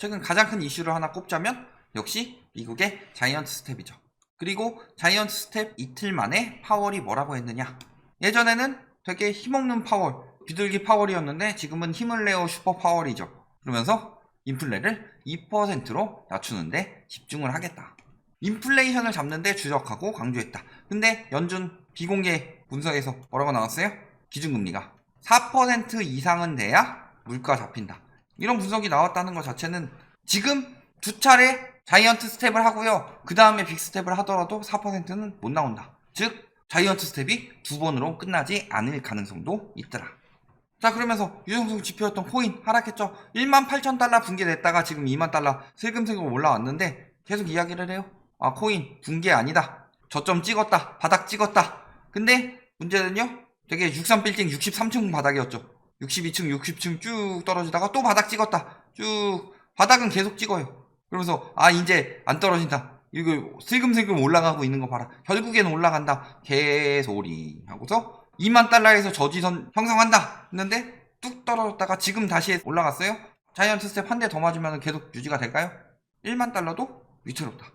최근 가장 큰 이슈를 하나 꼽자면 역시 미국의 자이언트 스텝이죠. 그리고 자이언트 스텝 이틀 만에 파월이 뭐라고 했느냐. 예전에는 되게 힘없는 파월, 비둘기 파월이었는데 지금은 힘을 내어 슈퍼 파월이죠. 그러면서 인플레를 2%로 낮추는데 집중을 하겠다. 인플레이션을 잡는데 주력하고 강조했다. 근데 연준 비공개 문서에서 뭐라고 나왔어요? 기준금리가 4% 이상은 돼야 물가 잡힌다. 이런 분석이 나왔다는 것 자체는 지금 두 차례 자이언트 스텝을 하고요. 그 다음에 빅 스텝을 하더라도 4%는 못 나온다. 즉 자이언트 스텝이 두 번으로 끝나지 않을 가능성도 있더라. 자, 그러면서 유동성 지표였던 코인 하락했죠. 18,000달러 붕괴됐다가 지금 20,000달러 슬금슬금 올라왔는데 계속 이야기를 해요. 아, 코인 붕괴 아니다. 저점 찍었다. 바닥 찍었다. 근데 문제는요. 되게 63빌딩 63층 바닥이었죠. 62층 60층 쭉 떨어지다가 또 바닥 찍었다. 쭉 바닥은 계속 찍어요. 그러면서 아, 이제 안 떨어진다. 이거 슬금슬금 올라가고 있는 거 봐라. 결국에는 올라간다. 개소리 하고서 20,000달러에서 저지선 형성한다 했는데 뚝 떨어졌다가 지금 다시 올라갔어요. 자이언트 스텝 한 대 더 맞으면 계속 유지가 될까요? 10,000달러도 위태롭다.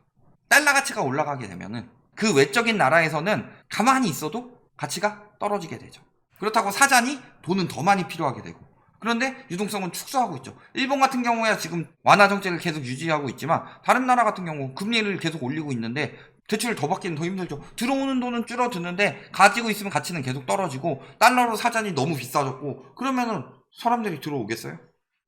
달러 가치가 올라가게 되면은 그 외적인 나라에서는 가만히 있어도 가치가 떨어지게 되죠. 그렇다고 사자니 돈은 더 많이 필요하게 되고, 그런데 유동성은 축소하고 있죠. 일본 같은 경우야 지금 완화 정책을 계속 유지하고 있지만 다른 나라 같은 경우 금리를 계속 올리고 있는데 대출을 더 받기는 더 힘들죠. 들어오는 돈은 줄어드는데 가지고 있으면 가치는 계속 떨어지고 달러로 사자니 너무 비싸졌고, 그러면은 사람들이 들어오겠어요?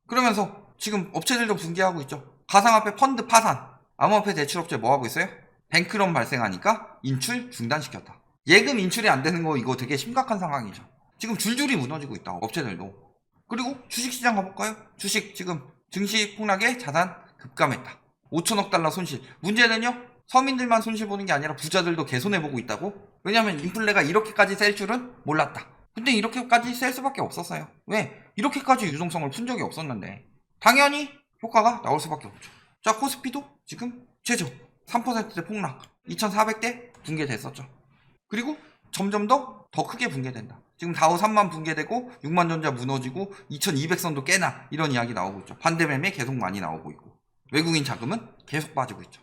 그러면서 지금 업체들도 붕괴하고 있죠. 가상화폐 펀드 파산, 암호화폐 대출업체 뭐 하고 있어요? 뱅크런 발생하니까 인출 중단시켰다. 예금 인출이 안 되는 거 이거 되게 심각한 상황이죠. 지금 줄줄이 무너지고 있다, 업체들도. 그리고 주식시장 가볼까요? 주식 지금 증시 폭락에 자산 급감했다. 5천억 달러 손실. 문제는요, 서민들만 손실 보는 게 아니라 부자들도 개손해보고 있다고? 왜냐면 인플레가 이렇게까지 셀 줄은 몰랐다. 근데 이렇게까지 셀 수밖에 없었어요. 왜? 이렇게까지 유동성을 푼 적이 없었는데 당연히 효과가 나올 수밖에 없죠. 자, 코스피도 지금 최저 3%대 폭락, 2,400대 붕괴됐었죠. 그리고 점점 더 크게 붕괴된다. 지금 다우 3만 붕괴되고 6만 전자 무너지고 2200선도 깨나 이런 이야기 나오고 있죠. 반대매매 계속 많이 나오고 있고 외국인 자금은 계속 빠지고 있죠.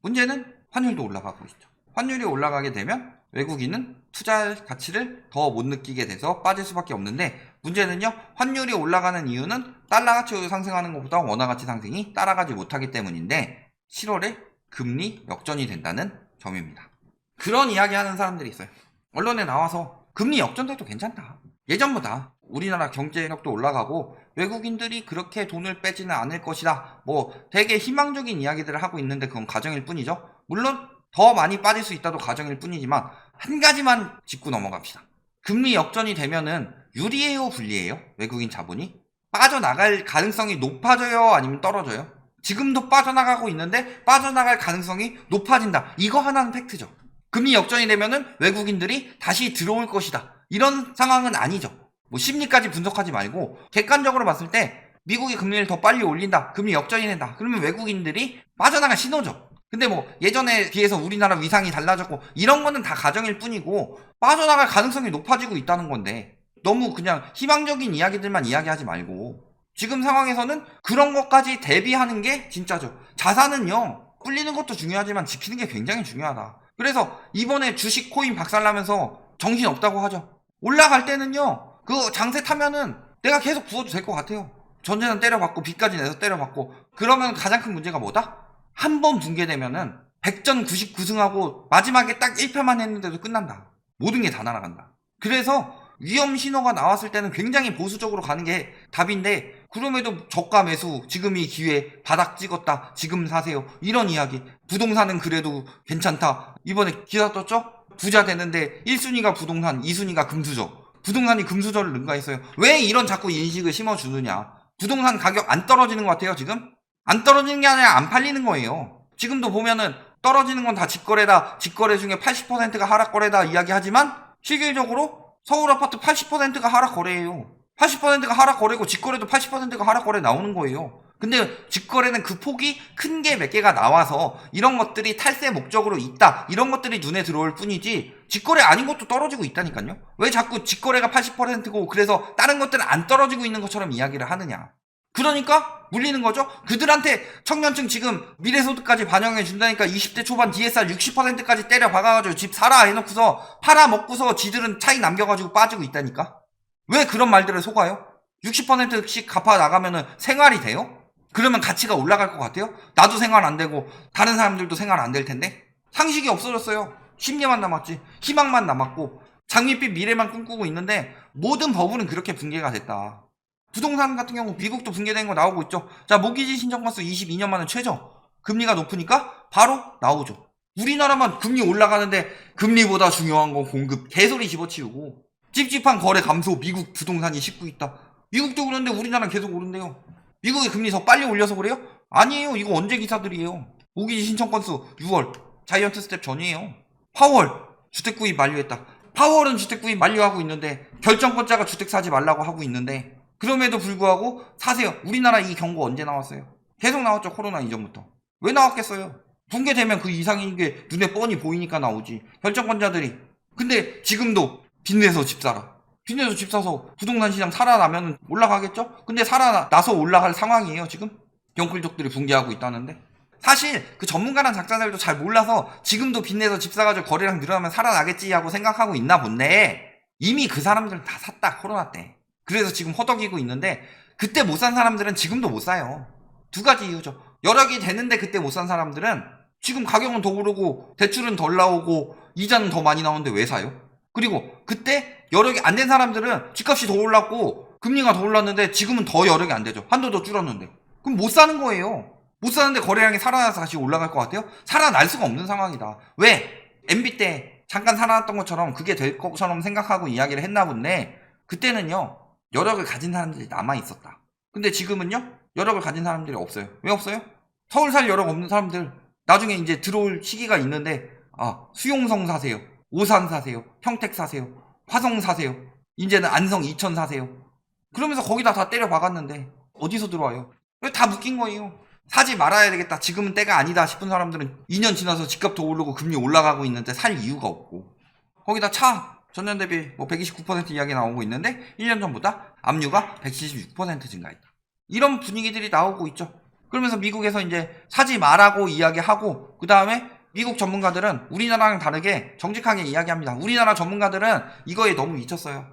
문제는 환율도 올라가고 있죠. 환율이 올라가게 되면 외국인은 투자 가치를 더 못 느끼게 돼서 빠질 수밖에 없는데, 문제는요, 환율이 올라가는 이유는 달러 가치 상승하는 것보다 원화 가치 상승이 따라가지 못하기 때문인데 7월에 금리 역전이 된다는 점입니다. 그런 이야기 하는 사람들이 있어요. 언론에 나와서 금리 역전돼도 괜찮다. 예전보다 우리나라 경제력도 올라가고 외국인들이 그렇게 돈을 빼지는 않을 것이다. 뭐 되게 희망적인 이야기들을 하고 있는데 그건 가정일 뿐이죠. 물론 더 많이 빠질 수 있다도 가정일 뿐이지만 한 가지만 짚고 넘어갑시다. 금리 역전이 되면은 유리해요, 불리해요? 외국인 자본이 빠져나갈 가능성이 높아져요, 아니면 떨어져요? 지금도 빠져나가고 있는데 빠져나갈 가능성이 높아진다. 이거 하나는 팩트죠. 금리 역전이 되면은 외국인들이 다시 들어올 것이다. 이런 상황은 아니죠. 뭐 심리까지 분석하지 말고 객관적으로 봤을 때 미국이 금리를 더 빨리 올린다, 금리 역전이 된다, 그러면 외국인들이 빠져나갈 신호죠. 근데 뭐 예전에 비해서 우리나라 위상이 달라졌고 이런 거는 다 가정일 뿐이고 빠져나갈 가능성이 높아지고 있다는 건데 너무 그냥 희망적인 이야기들만 이야기하지 말고 지금 상황에서는 그런 것까지 대비하는 게 진짜죠. 자산은요, 불리는 것도 중요하지만 지키는 게 굉장히 중요하다. 그래서 이번에 주식 코인 박살나면서 정신 없다고 하죠. 올라갈 때는요, 그 장세 타면은 내가 계속 부어도 될 것 같아요. 전재산 때려받고 빚까지 내서 때려받고. 그러면 가장 큰 문제가 뭐다? 한 번 붕괴되면은 100전 99승하고 마지막에 딱 1패만 했는데도 끝난다. 모든 게 다 날아간다. 그래서 위험 신호가 나왔을 때는 굉장히 보수적으로 가는 게 답인데, 그럼에도 저가 매수, 지금이 기회, 바닥 찍었다, 지금 사세요, 이런 이야기. 부동산은 그래도 괜찮다. 이번에 기사 떴죠? 부자 되는데 1순위가 부동산, 2순위가 금수저. 부동산이 금수저를 능가했어요. 왜 이런 자꾸 인식을 심어주느냐. 부동산 가격 안 떨어지는 것 같아요, 지금? 안 떨어지는 게 아니라 안 팔리는 거예요. 지금도 보면은 떨어지는 건 다 직거래다, 직거래 중에 80%가 하락거래다 이야기하지만 실질적으로 서울 아파트 80%가 하락거래예요. 80%가 하락거래고 직거래도 80%가 하락거래 나오는 거예요. 근데 직거래는 그 폭이 큰 게 몇 개가 나와서 이런 것들이 탈세 목적으로 있다, 이런 것들이 눈에 들어올 뿐이지 직거래 아닌 것도 떨어지고 있다니까요. 왜 자꾸 직거래가 80%고 그래서 다른 것들은 안 떨어지고 있는 것처럼 이야기를 하느냐. 그러니까 물리는 거죠. 그들한테 청년층 지금 미래소득까지 반영해 준다니까 20대 초반 DSR 60%까지 때려 박아가지고 집 사라 해놓고서 팔아먹고서 지들은 차익 남겨가지고 빠지고 있다니까. 왜 그런 말들을 속아요? 60%씩 갚아 나가면은 생활이 돼요? 그러면 가치가 올라갈 것 같아요? 나도 생활 안 되고 다른 사람들도 생활 안 될 텐데. 상식이 없어졌어요. 심리만 남았지. 희망만 남았고 장밋빛 미래만 꿈꾸고 있는데 모든 버블은 그렇게 붕괴가 됐다. 부동산 같은 경우 미국도 붕괴된 거 나오고 있죠. 자, 모기지 신청 건수 22년 만에 최저. 금리가 높으니까 바로 나오죠. 우리나라만 금리 올라가는데 금리보다 중요한 건 공급 개소리 집어치우고 찝찝한 거래 감소 미국 부동산이 싣고 있다. 미국도 그런데 우리나라는 계속 오른대요. 미국의 금리 더 빨리 올려서 그래요? 아니에요. 이거 언제 기사들이에요. 모기지 신청 건수 6월 자이언트 스텝 전이에요. 파월 주택 구입 만료했다. 파월은 주택 구입 만료하고 있는데 결정권자가 주택 사지 말라고 하고 있는데 그럼에도 불구하고 사세요. 우리나라 이 경고 언제 나왔어요? 계속 나왔죠. 코로나 이전부터. 왜 나왔겠어요? 붕괴되면 그 이상인 게 눈에 뻔히 보이니까 나오지. 결정권자들이. 근데 지금도 빚내서 집 사라. 빚내서 집 사서 부동산 시장 살아나면 올라가겠죠? 근데 살아나서 올라갈 상황이에요 지금? 영끌족들이 붕괴하고 있다는데. 사실 그 전문가란 작자들도 잘 몰라서 지금도 빚내서 집 사가지고 거래량 늘어나면 살아나겠지 하고 생각하고 있나 본데 이미 그 사람들은 다 샀다. 코로나 때. 그래서 지금 허덕이고 있는데 그때 못 산 사람들은 지금도 못 사요. 두 가지 이유죠. 여력이 되는데 그때 못 산 사람들은 지금 가격은 더 오르고 대출은 덜 나오고 이자는 더 많이 나오는데 왜 사요? 그리고 그때 여력이 안 된 사람들은 집값이 더 올랐고 금리가 더 올랐는데 지금은 더 여력이 안 되죠. 한도 더 줄었는데. 그럼 못 사는 거예요. 못 사는데 거래량이 살아나서 다시 올라갈 것 같아요? 살아날 수가 없는 상황이다. 왜? MB 때 잠깐 살아났던 것처럼 그게 될 것처럼 생각하고 이야기를 했나 본데 그때는요. 여력을 가진 사람들이 남아있었다. 근데 지금은요. 여력을 가진 사람들이 없어요. 왜 없어요? 서울 살 여력 없는 사람들 나중에 이제 들어올 시기가 있는데 수용성 사세요. 오산 사세요. 평택 사세요. 화성 사세요. 이제는 안성 이천 사세요. 그러면서 거기다 다 때려 박았는데 어디서 들어와요? 다 묶인 거예요. 사지 말아야 되겠다. 지금은 때가 아니다 싶은 사람들은 2년 지나서 집값 더 오르고 금리 올라가고 있는데 살 이유가 없고 거기다 차 전년 대비 129% 이야기 나오고 있는데 1년 전보다 압류가 176% 증가했다. 이런 분위기들이 나오고 있죠. 그러면서 미국에서 이제 사지 말라고 이야기하고 그 다음에 미국 전문가들은 우리나라랑 다르게 정직하게 이야기합니다. 우리나라 전문가들은 이거에 너무 미쳤어요.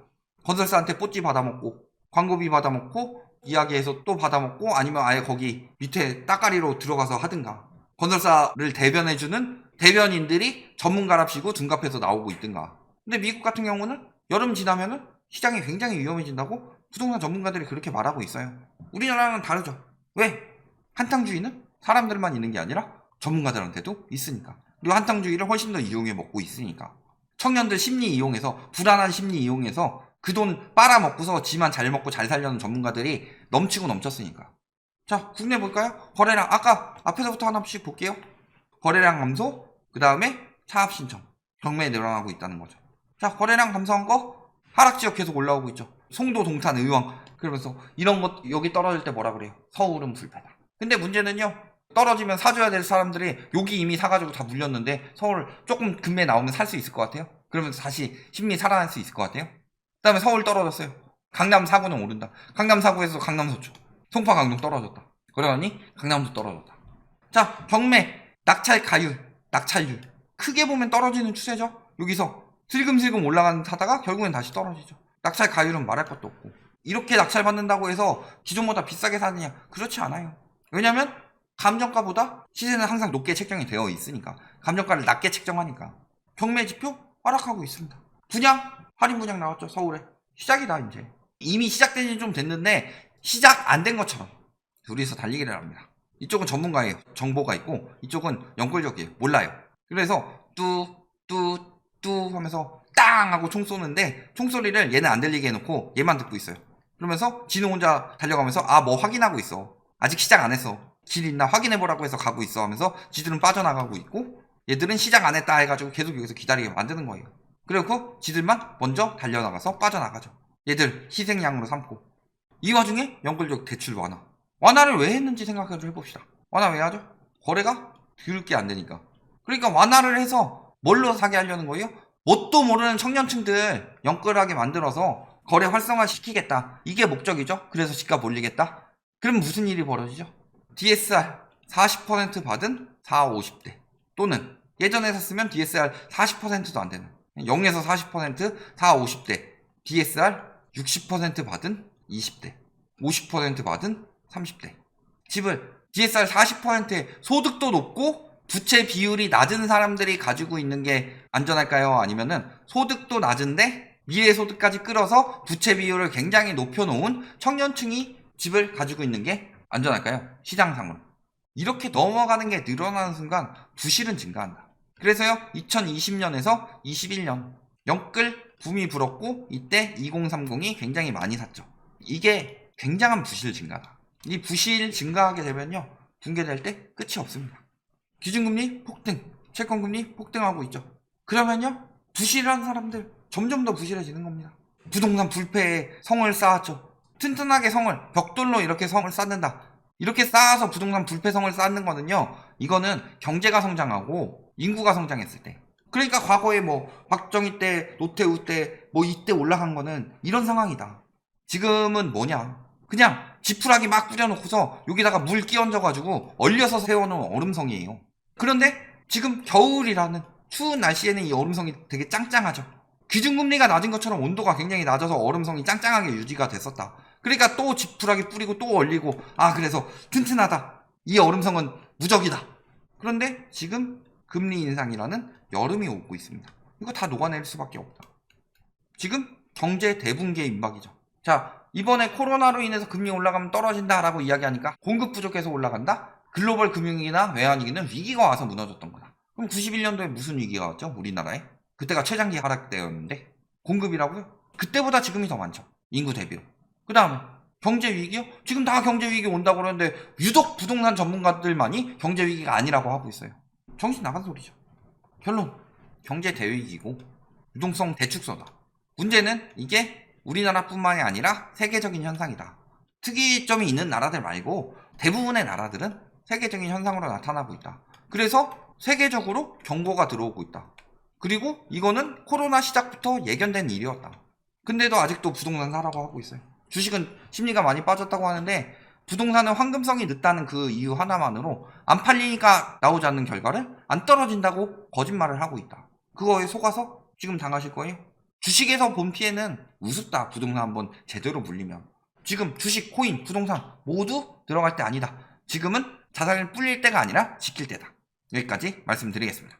건설사한테 뽀찌 받아먹고 광고비 받아먹고 이야기해서 또 받아먹고 아니면 아예 거기 밑에 따까리로 들어가서 하든가 건설사를 대변해주는 대변인들이 전문가랍시고 둔갑해서 나오고 있든가. 근데 미국 같은 경우는 여름 지나면은 시장이 굉장히 위험해진다고 부동산 전문가들이 그렇게 말하고 있어요. 우리나라는 다르죠. 왜? 한탕주의는 사람들만 있는 게 아니라 전문가들한테도 있으니까. 그리고 한탕주의를 훨씬 더 이용해 먹고 있으니까. 청년들 심리 이용해서 불안한 심리 이용해서 그 돈 빨아먹고서 지만 잘 먹고 잘 살려는 전문가들이 넘치고 넘쳤으니까. 자, 국내 볼까요? 거래량 아까 앞에서부터 하나씩 볼게요. 거래량 감소, 그 다음에 차압 신청, 경매 늘어나고 있다는 거죠. 자, 거래량 감소한 거 하락 지역 계속 올라오고 있죠. 송도, 동탄, 의왕. 그러면서 이런 것 여기 떨어질 때 뭐라 그래요? 서울은 불패다. 근데 문제는요. 떨어지면 사줘야 될 사람들이 여기 이미 사가지고 다 물렸는데 서울 조금 금매 나오면 살 수 있을 것 같아요? 그러면서 다시 심리 살아날 수 있을 것 같아요? 그 다음에 서울 떨어졌어요. 강남 사구는 오른다. 강남 사구에서 강남 서초. 송파 강동 떨어졌다. 그러더니 강남도 떨어졌다. 자, 경매, 낙찰 가율, 낙찰률. 크게 보면 떨어지는 추세죠? 여기서 슬금슬금 올라가는 타다가 결국엔 다시 떨어지죠. 낙찰 가율은 말할 것도 없고. 이렇게 낙찰 받는다고 해서 기존보다 비싸게 사느냐? 그렇지 않아요. 왜냐면 감정가보다 시세는 항상 높게 책정이 되어 있으니까. 감정가를 낮게 책정하니까. 경매 지표 하락하고 있습니다. 분양, 할인 분양 나왔죠. 서울에. 시작이다 이제. 이미 시작된 지 좀 됐는데 시작 안 된 것처럼 둘이서 달리기를 합니다. 이쪽은 전문가예요. 정보가 있고 이쪽은 연골적이에요. 몰라요. 그래서 뚜 하면서 땅 하고 총 쏘는데 총소리를 얘는 안 들리게 해놓고 얘만 듣고 있어요. 그러면서 지는 혼자 달려가면서 뭐 확인하고 있어. 아직 시작 안 했어. 길 있나 확인해보라고 해서 가고 있어 하면서 지들은 빠져나가고 있고 얘들은 시작 안 했다 해가지고 계속 여기서 기다리게 만드는 거예요. 그리고 지들만 먼저 달려나가서 빠져나가죠. 얘들 희생양으로 삼고. 이 와중에 연골적 대출 완화를 왜 했는지 생각을 해봅시다. 완화 왜 하죠? 거래가 드럽게 안 되니까. 그러니까 완화를 해서 뭘로 사게 하려는 거예요? 뭣도 모르는 청년층들 연끌하게 만들어서 거래 활성화 시키겠다. 이게 목적이죠. 그래서 집값 올리겠다. 그럼 무슨 일이 벌어지죠? DSR 40% 받은 4, 50대 또는 예전에 샀으면 DSR 40%도 안 되는 0에서 40% 4, 50대 DSR 60% 받은 20대 50% 받은 30대 집을 DSR 40%의 소득도 높고 부채 비율이 낮은 사람들이 가지고 있는 게 안전할까요? 아니면은 소득도 낮은데 미래 소득까지 끌어서 부채 비율을 굉장히 높여놓은 청년층이 집을 가지고 있는 게 안전할까요? 시장상으로. 이렇게 넘어가는 게 늘어나는 순간 부실은 증가한다. 그래서요 2020년에서 21년 영끌 붐이 불었고 이때 2030이 굉장히 많이 샀죠. 이게 굉장한 부실 증가다. 이 부실 증가하게 되면요 붕괴될 때 끝이 없습니다. 기준금리 폭등, 채권금리 폭등하고 있죠. 그러면요 부실한 사람들 점점 더 부실해지는 겁니다. 부동산 불패에 성을 쌓았죠. 튼튼하게 성을 벽돌로 이렇게 성을 쌓는다. 이렇게 쌓아서 부동산 불패성을 쌓는 거는요 이거는 경제가 성장하고 인구가 성장했을 때 그러니까 과거에 뭐 박정희 때 노태우 때 뭐 이때 올라간 거는 이런 상황이다. 지금은 뭐냐 그냥 지푸라기 막 뿌려놓고서 여기다가 물 끼얹어 가지고 얼려서 세워놓은 얼음성이에요. 그런데 지금 겨울이라는 추운 날씨에는 이 얼음성이 되게 짱짱하죠. 기준금리가 낮은 것처럼 온도가 굉장히 낮아서 얼음성이 짱짱하게 유지가 됐었다. 그러니까 또 지푸라기 뿌리고 또 얼리고 그래서 튼튼하다. 이 얼음성은 무적이다. 그런데 지금 금리 인상이라는 여름이 오고 있습니다. 이거 다 녹아낼 수밖에 없다. 지금 경제 대붕괴 임박이죠. 자, 이번에 코로나로 인해서 금리 올라가면 떨어진다라고 이야기하니까 공급 부족해서 올라간다? 글로벌 금융위기나 외환위기는 위기가 와서 무너졌던 거다. 그럼 91년도에 무슨 위기가 왔죠? 우리나라에? 그때가 최장기 하락 때였는데 공급이라고요? 그때보다 지금이 더 많죠. 인구 대비로. 그 다음에 경제위기요? 지금 다 경제위기 온다고 그러는데 유독 부동산 전문가들만이 경제위기가 아니라고 하고 있어요. 정신 나간 소리죠. 결론 경제 대위기고 유동성 대축소다. 문제는 이게 우리나라뿐만이 아니라 세계적인 현상이다. 특이점이 있는 나라들 말고 대부분의 나라들은 세계적인 현상으로 나타나고 있다. 그래서 세계적으로 경고가 들어오고 있다. 그리고 이거는 코로나 시작부터 예견된 일이었다. 근데도 아직도 부동산 사라고 하고 있어요. 주식은 심리가 많이 빠졌다고 하는데 부동산은 황금성이 늦다는 그 이유 하나만으로 안 팔리니까 나오지 않는 결과를 안 떨어진다고 거짓말을 하고 있다. 그거에 속아서 지금 당하실 거예요. 주식에서 본 피해는 우습다. 부동산 한번 제대로 물리면. 지금 주식, 코인, 부동산 모두 들어갈 때 아니다. 지금은 자산을 불릴 때가 아니라 지킬 때다. 여기까지 말씀드리겠습니다.